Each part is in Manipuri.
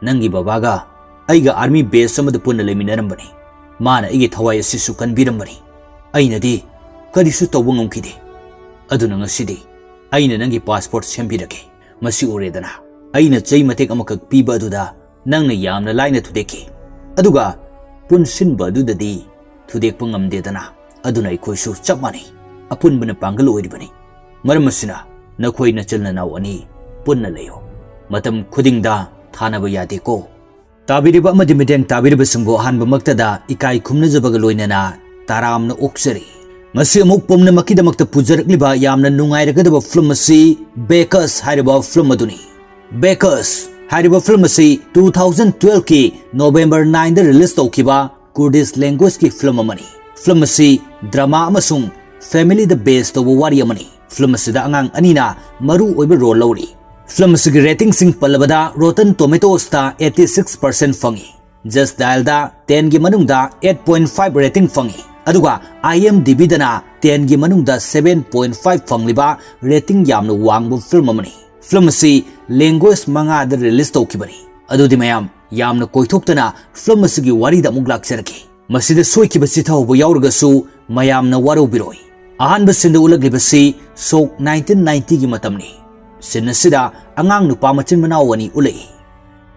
Nangi babaga aiga army base samadu punna leminarambani mana igi thawai asisu kanbirambani aina di karisu tawba ngamkide aduna ngasidi aina nangi passport sembirake masi uredana aina chai matek amakak piba aduda nangna yamna laina tudeki aduga punsinba adudadi tudekpa ngamdedana aduna ikoisu chap mani apunbana pangal oiribani maramasina nakhoi nachalna naw ani punna leyo matam khudingda thanaba yadeko tabiriba amadi medeng tabiriba sungbo hanba maktada ikai khumna jabaga loinana taramna oksari masi amuk pomna makidamakta pujarakliba yamna nungairagadaba film asi Bakers hariba film aduni Bakers hariba film asi 2012 ki November 9 da release tawkiba Kurdish language ki film amani film asi drama amasung family the base tawba wari amani film asida angang anina maru oiba role lawri film asigi rating sing palabada Rotten Tomatoes ta 86% fangi Just Dial da 10 gi manungda 8.5 rating fangi aduga IMDb dana 10 gi manungda 7.5 fangliba rating yamna wangbu film amani film asi language manga da release tawkibani adudi mayam yamna koithoktana film asigi wari da muk lakseraki masida soikiba sithawbu yaurgasu mayamna waro biroi ahanba sinda ulaglibasi sok 1990 gi matamni sinasida angang nupa machin manawani ulai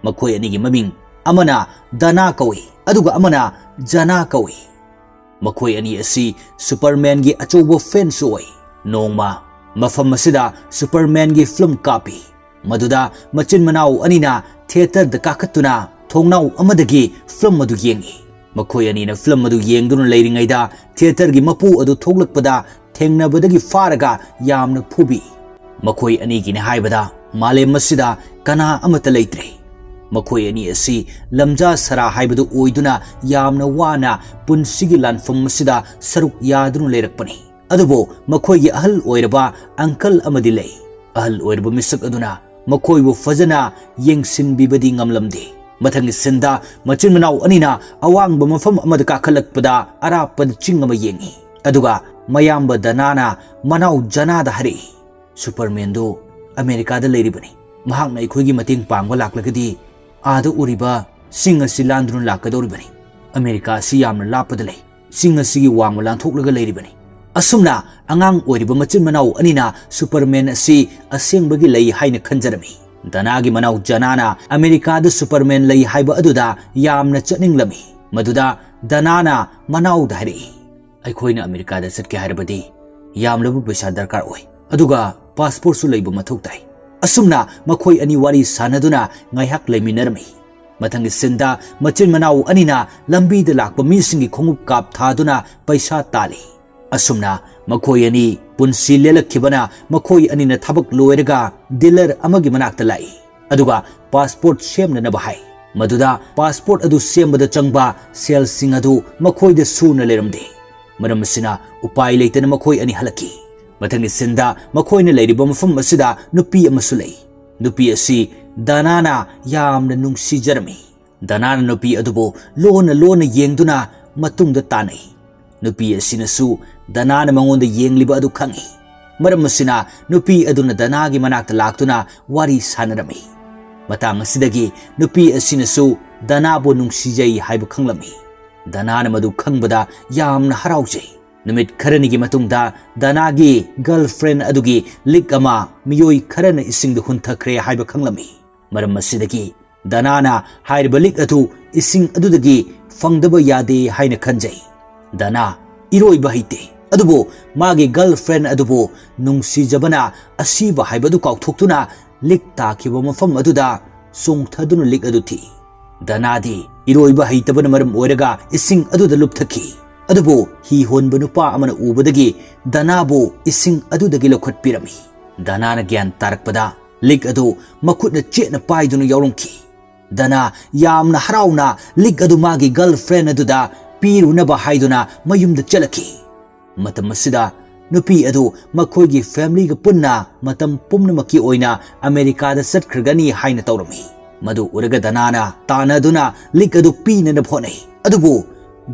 makhoi ani gi maming amana Dana kawi aduga amana Jana kawi makhoi ani asi Superman gi achobo fan soi nongma mafam masida Superman gi film copy maduda machin manaw anina theater da kakatuna thongnaw amadagi film madu yengi makhoi ani na film madu yengduna leiringaida theater gi mapu adu thoglakpada thengnabadagi faraga yamna phubi makhoi ani gi ne haibada malem masida kana amata leitre makhoi ani asi lamja sara haibadu oiduna yamna wana punsigi lanfam masida saruk yadunu leirakpani adubo makhoi gi ahal oiraba uncle amadi lei ahal oiraba misak aduna makhoi bu fajana yengsin bibadi ngamlamde mathang sinda machin manaw anina awang ba mafam amada ka khalakpada arapad chingama yengi aduga mayamba danana manaw Jana da hari Superman do America da leiribani mahak na ikhoigi mating pangwa laklagadi ada uriba singa silandrun lakadoribani America si yamna lapada lei singa sigi wangwa lanthoklaga leiribani asumna angang oiriba machin manaw anina Superman asi asengbagi lei haina khanjarami Danagi manaw Janana America da Superman lei haiba aduda yamna chatninglami maduda Danana manaw da hari aikhoina America da satke hairabadi yamlabu paisa darkar oi aduga passport su leiba mathau tai asumna makhoi ani wari sanaduna ngaihak leiminarami mathang sinda machin manaw anina lambi da lakpa mi singi khongup kap thaduna paisa tali asumna makhoi ani punsi lelakhibana makhoi anina thabak loiraga dealer amagi manakta lai aduga passport semna na bahai maduda passport adu sembada changba sel sing adu makhoi da suna leramde maramasina upai leitana makhoi ani halaki mathang sinda makhoi na leiriba mafam asida nupi amasu lei nupi asi Danana yamna nungsi jarami Danana nupi adubo lona yengduna matungda tanai nupi asina su Danana mangonda yengliba adu khangi maramasina nupi aduna Danagi manakta laktuna wari sanarami matang asidagi nupi asina su Danabo nungsijai haiba khanglami Danana madu khangbada yamna haraujai numit kharanigi matungda Danagi girlfriend adugi likama miyoi kharana isingda hunthakre haiba khanglami maramasidagi Danana haiba lik adu ising adudagi fangdaba yade haina khanjai Dana iroi bahite adubo magi girlfriend adubo nungsi jabana asiba haibadu kauthoktuna lik takiba mafam aduda songthaduna lik aduthi Danadi iroi bahitebana maram oiraga ising aduda lupthaki adubo hi honba nupa amana ubadagi Danabo ising adudagi lokhat pirami Danana gyan tarakpada lik adu makutna chena paiduna yaurungki Dana yamna harauna lik adu magi girlfriend aduda pirunaba haiduna mayumda chalaki matam asida nupi adu makhoigi family ga punna matam pumnamaki oina America da satkhirgani haina tawrami madu uraga Danana tanaduna lik adu pina na phonai adubu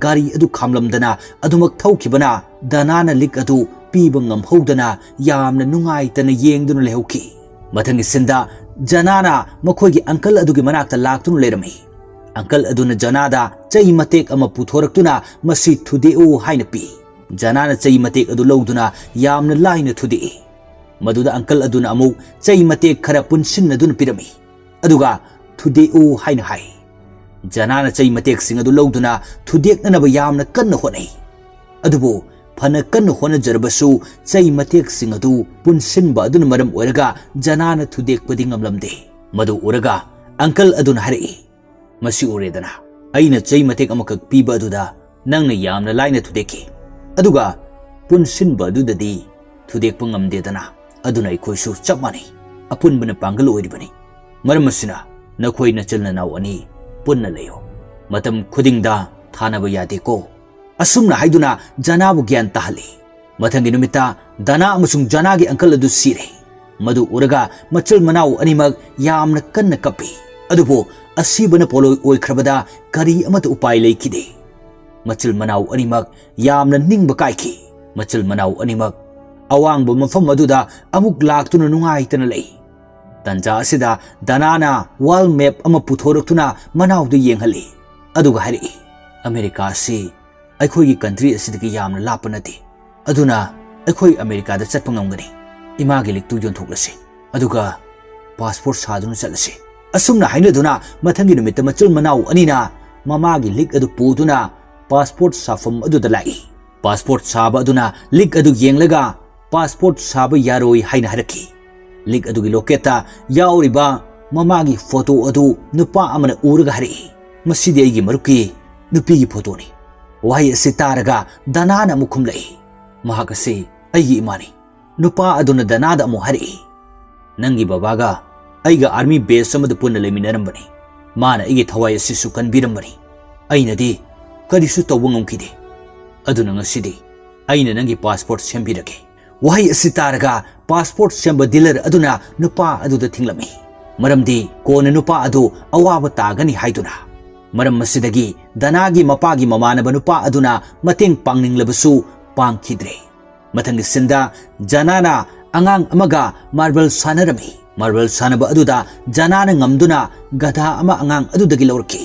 gari adu khamlamdana adumak thawkibana Danana lik adu piba ngamhodana yamna nungai tana yengduna lehauki mathang sinda जनाना मखोइगी अंकल अदुगी मनाक्ता लाक्तुन लेरमी अंकल अदुना जनादा चई मतेक अमा पुथोरक्तुना मसी थुदेउ हाइना पी जनाना चई मतेक अदु लौदुना यामना लाइना थुदेइ मदुदा अंकल अदुना अमु चई मतेक खरा पुनसिन्नदुना पिरमी अदुगा थुदेउ हाइना हाइ जनाना चई मतेक सिंग अदु लौदुना थुदेक्ननबा यामना कन्ना होनै अदुबो फन कन्ना होनजरबसु चई मतेक सिंग अदु पुनसिनबा अदुना मरम ओरगा जनाना थुदेक्पदि ngamlamde मदु ओरगा अंकल अदुना हरई मसी ओरेदना अइना चई मतेक अमकक पीबा अदुदा नंगना यामना लाइना थुदेकी अदुगा पुनसिनबा अदुददि थुदेक्पा ngamदेदना अदुना अखोइसु चप मानै अपुनबना पांगल ओइरिबनी मरम असिना नखोइ नचलना नाउ अनि पुन्ना लेयो मतम खुदिंगदा थानबा यादेको असुमना हाइदुना जनाबु ज्ञान ताहली मथंगी नुमिता दना अमसुंग जनागी अंकल अदु सिरे मदु उरगा मचल मनाउ अनिमग यामना कन्ना कपी अदुबो असीबना पोलोय ओइख्रबदा करी अमत उपाय लेखिदे मचल मनाउ अनिमग यामना निंगबा काइखि मचल मनाउ अनिमग अवांगबो मफम अदुदा अमुक लाक्तुना नुंगाइतना लei तंजा असिदा दनाना वाल मैप अमा पुथोरक्तुना मनाउदु येंगहली अदुगा हरि अमेरिका से अखोई कंट्री असिदगी यामना लाप नते अदुना अखोई अमेरिका दा चटप ngamgani इमागी लिक्तु योंथोक्लसे अदुगा पासपोर्ट सादुना चलसे असुमना हाइनदुना मथंगी नुमित मचल मनाउ अनिना ममागी लिक अदु पुदुना पासपोर्ट साफम अदुदा लाई पासपोर्ट साबा अदुना लिक अदु येंगलगा पासपोर्ट साबा यारोई हाइना हरकी लिक अदुगी लोकेता याउरिबा ममागी फोटो अदु नुपा अमना उरगा हरि मसिदि अइगी मरुकी नुपीगी फोटोनी वाई असे तारगा दनाना मुखुम लई महाकसे अइगी इमानी नुपा अदुना दनादा अमु हरि नंगी बाबागा अइगा आर्मी बेस अमद पुन्ना लेमिनरंबनी माना अइगी थवाई असिसु कनबिरंबनी अइनदि करिसु तौबा ngamखिदे अदुना ngasiदि अइना नंगी पासपोर्ट सेमबिरगे वाई असे तारगा पासपोर्ट सेंबा डीलर अदुना नुपा अदुदा थिंगलमी मरमदी कोना नुपा अदु अवाबा तागनी हाइदुना मरम मसिदगी दनागी मपागी ममानबा नुपा अदुना मतेंग पांगनिंगलबसु पांगखिद्रे मथंग सिंदा जनाना अंगांग अमगा मार्बल सानरमी मार्बल सानबा अदुदा जनाना ngamduna गधा अमा अंगांग अदुदगी लौरकी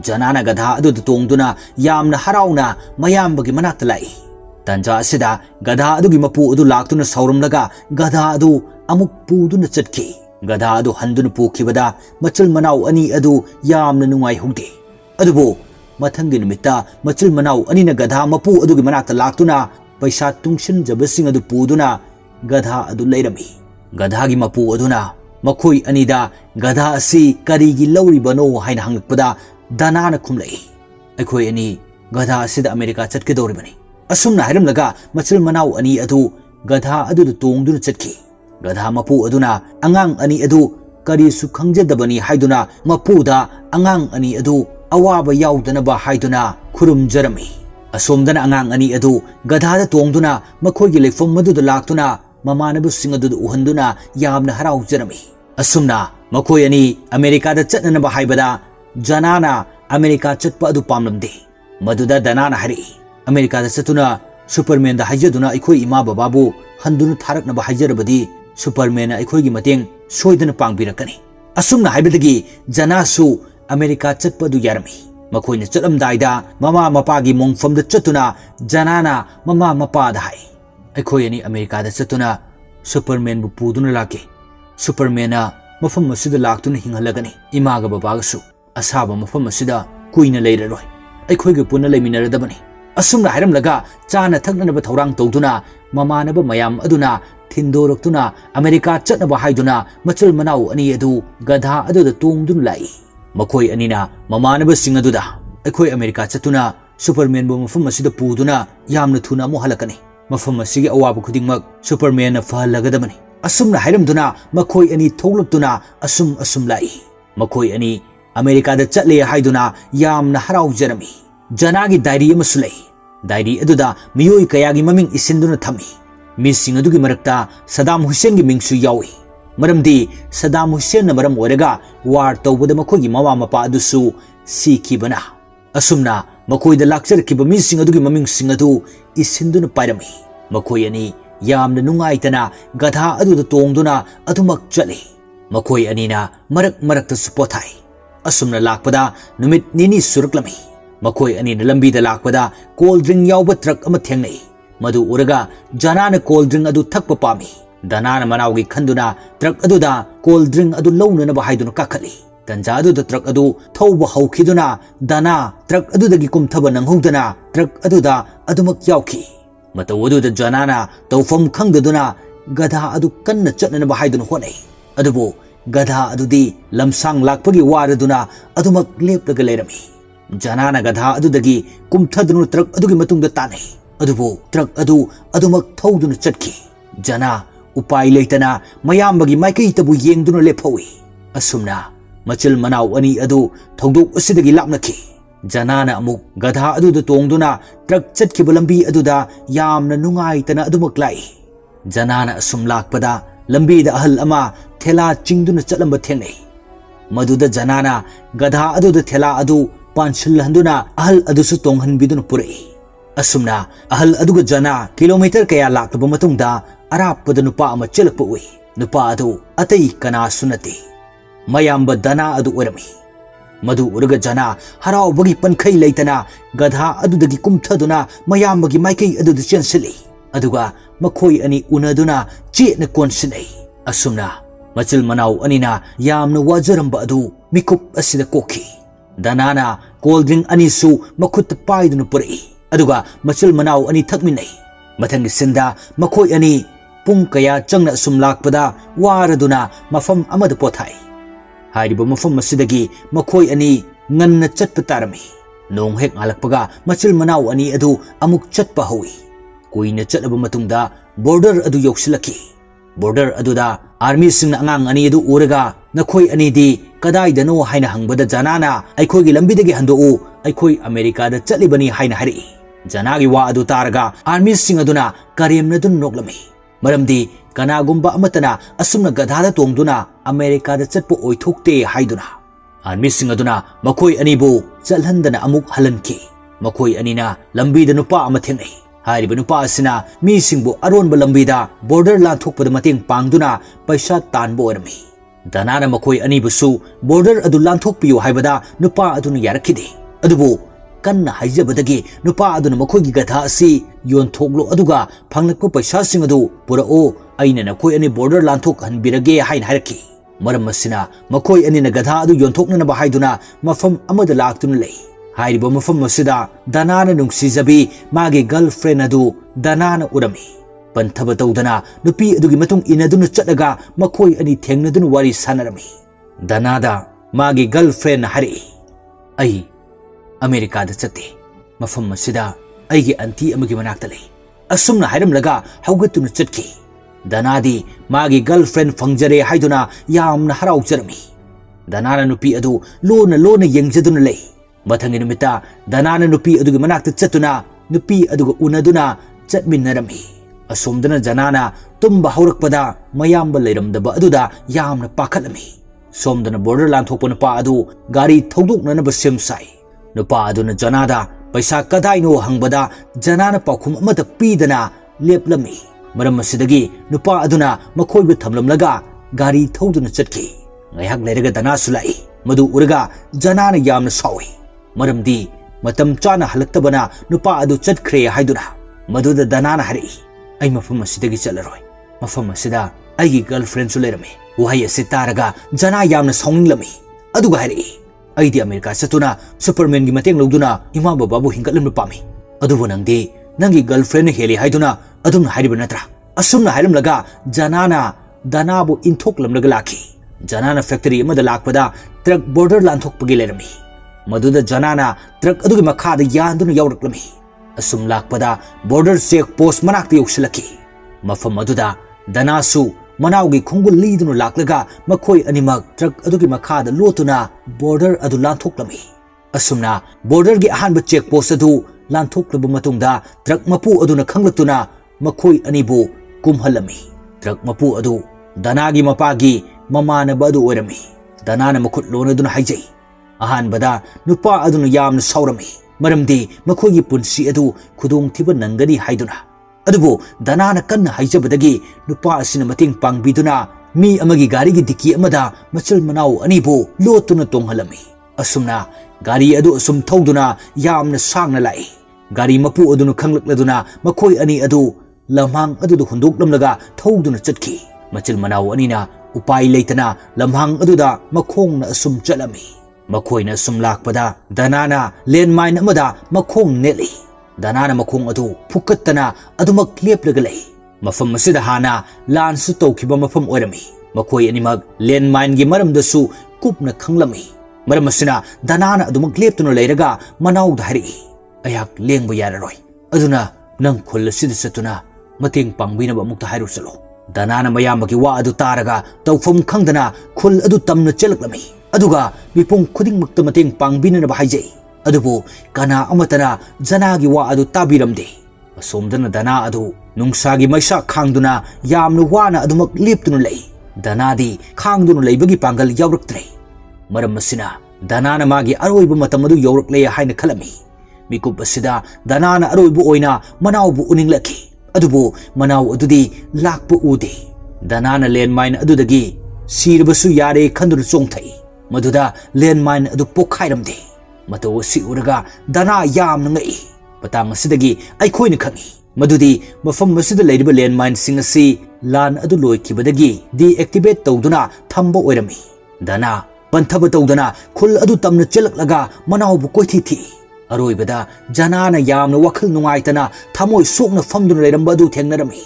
जनाना गधा अदुदा तोंगदुना यामना हराउना मयामबगी मनाक्ता लाई तंजा असिदा गधा अदुगी मपु अदु लाक्तुना सौरमलगा गधा अदु अमुक पुदुना चटकी गधा अदु हंदुना पुखिबदा मचल मनाउ अनि अदु यामना नुंगाइ हुंदे अदुबो मथंगी नुमिता मचल मनाउ अनिना गधा मपु अदुगी मनाक्ता लाक्तुना पैसा तुंगसिन जबसिंग अदु पुदुना गधा अदु लैरमी गधागी मपु अदुना मखोई अनिदा गधा असि करिगी लौरिबनो हाइना हंगलपदा दनाना खुमलई अखोई अनि गधा असिदा अमेरिका चटकेदौरिबनी असुमना हाइरमलगा मचल मनाउ अनि अदु गधा अदु तोंगदुना चटकी गधा मपु अदुना अंगांग अनि अदु करिसु खंगजदबनी हाइदुना मपुदा अंगांग अनि अदु अवाबा याउदनबा हाइदुना खुरुमजरमी असोमदना अंगांग अनि अदु गधादा तोंगदुना मखोइगी लेफम मदुदा लाक्तुना ममानबुसिंग अदु उहंदुना यामना हराउजरमी असुमना मखोइ अनि अमेरिकादा चटनबा हाइबदा जनाना अमेरिका चटपा अदु पामलमदे मदुदा दनाना हरि अमेरिकादा चतुना सुपरमैन दा हाइजदुना अखोइ इमा बाबाबु हंदुना थारकनबा हाइजरबदी सुपरमैन अखोइगी मतेंग सोइदना पांगबिरकनी असुमना हाइबदगी जनासु अमेरिका चटपा अदु यारमी मखोइना चलमदाइदा ममा मपागी मोंगफमदा चतुना जनाना ममा मपादा हाइ अखोइ अनि अमेरिकादा चतुना सुपरमैन बु पुदुना लाके सुपरमैना मफम मसिदा लाक्तुना हिंगहलगनी इमागा बाबागसु असाबा मफम मसिदा कुइना लेररोय अखोइगा पुना लेमिनरदबनी असुमना हाइरमलगा चाना थकनबा थौरांग तौदुना ममानबा मयाम अदुना थिंदोरक्तुना अमेरिका चटनबा हाइदुना मचल मनाउ अनि अदु गधा अदुदा तोंगदुना लाई मखोइ अनिना ममानबा सिंग अदुदा अखोइ अमेरिका चतुना सुपरमैन बु मफम मसिदा पुदुना यामना थुना मु हलकनी मफम मसिगी अवाबा खुदिंगमक सुपरमैन फहलगदबनी असुमना हाइरमदुना मखोइ अनि थौलक्तुना असुम लाई मखोइ अनि अमेरिका दा चटले हाइदुना यामना हराउजरमी जनागी डायरी अमसु लई डायरी अदुदा मियोइ कयागी ममिंग इसिंदुना थमी मिसिंग अदुगी मरक्ता सदाम हुसैन गी मिंगसु यावी मरमदी सदाम हुसैन न मरम ओरगा वार तौबदा मखोइगी मवा मपा अदुसु सीखिबना असुमना मखोइदा लाक्चरखिबा मिसिंग अदुगी ममिंग सिंग अदु इसिंदुना पाइरमी मखोइ अनि यामना नुंगाइतना गधा अदुदा तोंगदुना अदुमक चले ꯃꯈꯣꯏ ꯑꯅꯤꯅ ꯃꯔꯛ ꯃꯔꯛꯇꯁꯨ ꯄꯣꯊꯥꯏ ꯑꯁꯨꯝꯅ ꯂꯥꯛꯄꯗ ꯅꯨꯃꯤꯠ ꯅꯤꯅꯤ ꯁꯨꯔꯛꯂꯝꯃꯤ ꯃꯈꯣꯏ ꯑꯅꯤꯅ ꯂꯝꯕꯤꯗ ꯂꯥꯛꯄꯗ ꯀꯣꯜ ꯗ꯭ꯔꯤꯡ ꯌꯥꯎꯕ ꯇ꯭ꯔꯛ ꯑꯃ ꯊꯦꯡꯅꯩ ꯃꯗꯨ ꯎꯔꯒ ꯖꯅꯥꯅ ꯀꯣꯜ ꯗ꯭ꯔꯤꯡ ꯑꯗꯨ ꯊꯛꯄ ꯄꯥꯝꯃꯤ ꯗꯅꯥꯅ ꯃꯅꯥꯎꯒꯤ ꯈꯟꯗꯨꯅ ꯇ꯭ꯔꯛ ꯑꯗꯨꯗ ꯀꯣꯜ ꯗ꯭ꯔꯤꯡ ꯑꯗꯨ ꯂꯧꯅꯅꯕ ꯍꯥꯏꯗꯨꯅ ꯀꯥꯈꯠꯂꯤ ꯇꯟꯖꯥ ꯑꯗꯨꯗ ꯇ꯭ꯔꯛ ꯑꯗꯨ ꯊꯧꯕ ꯍꯧꯈꯤꯗꯨꯅ ꯗꯅꯥ ꯇ꯭ꯔꯛ ꯑꯗꯨꯗꯒꯤ ꯀꯨꯝꯊꯕ ꯅꯪꯍꯧꯗꯅ ꯇ꯭ꯔꯛ ꯑꯗꯨꯗ ꯑꯗꯨꯃꯛ ꯌꯥꯎꯈꯤ ꯃꯇꯧ ꯑꯗꯨꯗ ꯖꯅꯥꯅ ꯇꯧꯐꯝ ꯈꯪꯗꯗꯨꯅ ꯒꯙꯥ ꯑꯗꯨ ꯀꯟꯅ ꯆꯠꯅꯅꯕ ꯍꯥꯏꯗꯨꯅ ꯍꯣꯠꯅꯩ ꯑꯗꯨꯕꯨ ꯒꯙꯥ ꯑꯗꯨꯗꯤ ꯂꯝꯁꯥꯡ ꯂꯥꯛꯄꯒꯤ ꯋꯥꯔꯗꯨꯅ ꯑꯗꯨꯃꯛ ꯂꯦꯞꯂꯒ ꯂꯩꯔꯝꯃꯤ ꯖꯅꯥꯅ ꯒꯙꯥ ꯑꯗꯨꯗꯒꯤ ꯀꯨꯝꯊꯗꯨꯅ ꯇ꯭ꯔꯛ ꯑꯗꯨꯒꯤ ꯃꯇꯨꯡꯗ ꯇꯥꯟꯅꯩ ꯑꯗꯨꯕꯨ ꯇ꯭ꯔꯛ ꯑꯗꯨ ꯑꯗꯨꯃꯛ ꯊꯧꯗꯨꯅ ꯆꯠꯈꯤ ꯖꯅꯥ उपाय लेतना मयाम्बगी माइकईतबु येंगदुना लेफौई असुमना मचिल मनाव अनि अदु थौदोक असिदगी लापनखि जनाना अमुक गधा अदुदा तोंगदुना ट्रक चटखिबा लंबी अदुदा यामना नुंगाइतना अदुमक लाई जनाना असुम लाकपदा लंबीदा अहल अमा थेला चिंगदुना चलंबा थेंगनै मदुदा जनाना गधा अदुदा थेला अदु पानसिलहंदुना अहल अदुसु तोंगहनबिदुना पुरई असुमना अहल अदुगा जना किलोमीटर कया लाकबा मतुंगदा अरापद नुपा अमा चलप उई नुपा अदु अतई कनासु नते मयाम्ब दना अदु ओरमी मधु उरग जना हरावबगी पनखै लैतना गधा अदुदगी कुमथदुना मयाम्बगी माइकै अदुद चेंसली अदुगा मखोई अनि उनदुना चेन कोनसिनै असुमना मचिल मनाव अनिना यामना वाजरंब अदु मिकुप असिदा कोखी दनाना कोल्ड ड्रिंक अनिसु मखुत पाइदुना पुरई अदुगा मचिल मनाव अनि थकमिनै मथंगी सिंदा मखोई अनि पुंग कया चंगना असुम लाकपदा वारदुना मफम अमद पोथाई हारिबा मफम असिदगी मखोई अनि ngन्न चटप तारमी नोंग हेक आलकपगा मचिल मनाव अनि अदु अमुक चटप हौई कुइना चटब मतुंगदा बॉर्डर अदु योक्सिलकी बॉर्डर अदुदा आर्मी सिंग अंगांग अनि अदु उरगा नखोई अनिदी कदाइदनो हाइना हंगबदा जनाना अखोइगी लंबिदगी हंदोउ अखोई अमेरिकादा चटलिबनी हाइना हरि जनागी वा अदु तारगा आर्मी सिंग अदुना करेमनदुन नोक्लमी मरमदी कनागुंबा अमतना असुमना गधादा तोंगदुना अमेरिकादा चटप ओइथोक्ते हाइदुना आर्मी सिंग अदुना मखोई अनिबु चलहंदना अमुक हलनकी मखोई अनिना लंबीदा नुपा अमा थेंगनै हारिबा नुपा असिना मीसिंगबु अरोनबा लंबीदा बॉर्डर लांथोकपदा मतेंग पांगदुना पैसा तानबो ओरमी दनाना मखोई अनिबुसु बॉर्डर अदु लांथोकपियो हाइबदा नुपा अदुना यारखिदे अदुबु कन्ना हाइजबदगी नुपा अदुना मखोइगी गधा असि योनथोकलो अदुगा फंगलकपा पैसासिंग अदु पुरओ अइना नखोई अनि बॉर्डर लांथोक हनबिरगे हाइन हाइरखि मरम असिना मखोई अनिना गधा अदु योनथोकननबा हाइदुना मफम अमदा लाक्तुना लei हाइरिबा मफम असिदा दनाना नुंगसिजबी मागे गर्लफ्रेंड अदु दनाना उरमी पंथब तौदना नुपी अदुगी मतुंग इनदुना चटलगा मखोई अनि थेंगनदुना वारी सानरमी दनादा मागे गर्लफ्रेंड हारि अई अमेरिका चते मफम असिदा अइगे अंती अमगी मनाक्ता लei असुमना हाइरमलगा हौगतुना चटकी दनादी मागी गर्लफ्रेंड फंगजरे हाइदुना यामना हराउजरमी दनाना नुपी अदु लोना येंगजदुना लei मथंगी नुमिता दनाना नुपी अदुगी मनाक्ता चतुना नुपी अदुगा उनदुना चटमिन्नरमी असोमदना जनाना तुम्बा हौरकपदा मयाम्ब लेरमदबा अदुदा यामना पाखलमी सोमदना बॉर्डर लांथोकपा नुपा अदु गाड़ी थौदोकननबा सेमसाई नुपा अदुना जनादा पैसा कदाइनो हंगबदा जनाना पाखुम अमदा पीदना लेपलमी मरम असिदगी नुपा अदुना मखोइबु थमलमलगा गाड़ी थौदुना चटकी ngaiak leiraga dana sulai madu urga janana yamna sawi maramdi matam chana halaktabana nupa adu chatkhre haiduna maduda danana hari ai mafam asidagi chalaroi mafam asida aigi girlfriend su lerame wahai asitaraga jana yamna sawnglami aduga hari ai di america satuna superman gi mateng loduna ima baba bu hingatlam pami adubu nangdi nangi girlfriend heli haiduna adum hariba natra asumna hairam laga janana danabu inthok lamlaga laki जनाना फैक्ट्री अमदा लाकपदा ट्रक बॉर्डर लांथोकपगी लेरमी मदुदा जनाना ट्रक अदुगी मखादा यानदुना यौरक्लमी असुम लाकपदा बॉर्डर चेक पोस्ट मनाक्ता यौसलकी मफम अदुदा दनासु मनाउगी खुंगुल लीदुना लाकलगा मखोई अनिमक ट्रक अदुगी मखादा लोतुना बॉर्डर अदु लांथोकलमी असुमना बॉर्डर गी अहानबा चेक पोस्ट अदु लांथोकलबा मतुंगदा ट्रक मपु अदुना खंगलतुना मखोई अनिबु कुमहलमी ट्रक मपु अदु दनागी मपागी ममानब अदु ओरमी दनाना मखुत लोनदुना हाइजै अहानबदा नुपा अदुना यामना सावरमी मरमदी मखोगी पुंसी अदु खुदोंग थिबा नंगनी हाइदुना अदुबो दनाना कन्ना हाइजबदगी नुपा असिना मतेंग पांगबिदुना mi amagi gari gi diki amada machil manau ani bu lotuna tonghalami asumna gari adu asum thauduna yamna sangna lai gari mapu adunu khanglakladuna makhoi ani adu lamhang adu hundoklamlaga thauduna chatki machil manau ani na upai leitana lamhang aduda makhongna asum chalami makhoina sum lakpada danana landmine amada makhong neli danana makhong adu phukattana adumak leplaga lei mafam asida hana lan su tawkhiba mafam oirami makhoi animak landmine gi maramdasu kupna khanglami maram asina danana adumak leptuna leiraga manau dhari ayak lengba yararoi aduna nang khul asida satuna mateng pangbina ba mukta hairu salo danana mayambagi wa adu taraga tawfam khangdana khul adu tamna chelaklami aduga mipung khuding mukta mateng pangbina ba haijai adubu kana amatana janagi wa adu tabiramde asomdana dana adu nungsagi maisa khangduna yamnu wana adumak leptuna lei danadi khangduna leibagi pangal yawraktre maram asina danana magi aroiba matam adu yawrakle haina khalami mikup asida danana aroibu oina manawbu uninglaki adubu manaw adudi lakpu ude danana landmine adudagi sirbasu yare khanduna chongthai maduda landmine adu pokhairamde mato si uraga dana yamna ngai patang asidagi aikhoina khangi madudi mafam asida leiriba landmine sing asi lan adu loikibadagi deactivate tawduna thamba oirami dana panthaba tawduna khul adu tamna chelaklaga manawbu koithi thi aroibada janana yamna wakhal nungaitana thamoi sokna famduna leiramba adu thengnarami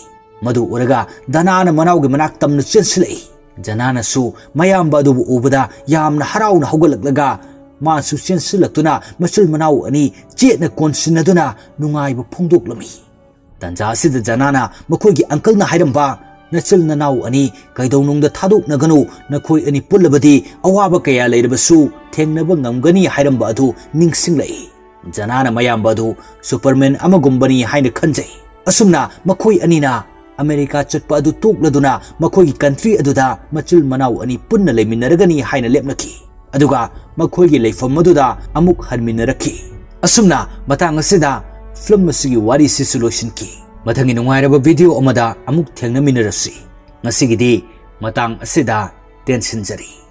madu uraga danana manawgi manak tamna chensilai janana su mayamba adu ubada yamna harauna hogalaklaga masu chensilaktuna machil manaw ani chetna konsinaduna nungaiba phongdoklami tanja asida janana makhoigi uncle na hairamba nachil nanaw ani kaidownungda thadoknaganu nakhoi ani pullabadi awaba kaya leirabasu thengnaba ngamgani hairamba adu ningsinglai janana mayamba adu superman amagumbani haina khanjai asumna makhoi anina america chatpa adu tokladuna makhoi country aduda machil manaw ani punna leiminaragani haina lepnaki aduga makhoi leifam aduda amuk harminarakhi asumna matang asida film asigi wari si solution ki mathangi nungairaba video amada amuk thengnaminarasi ngasigidi matang asida tension jari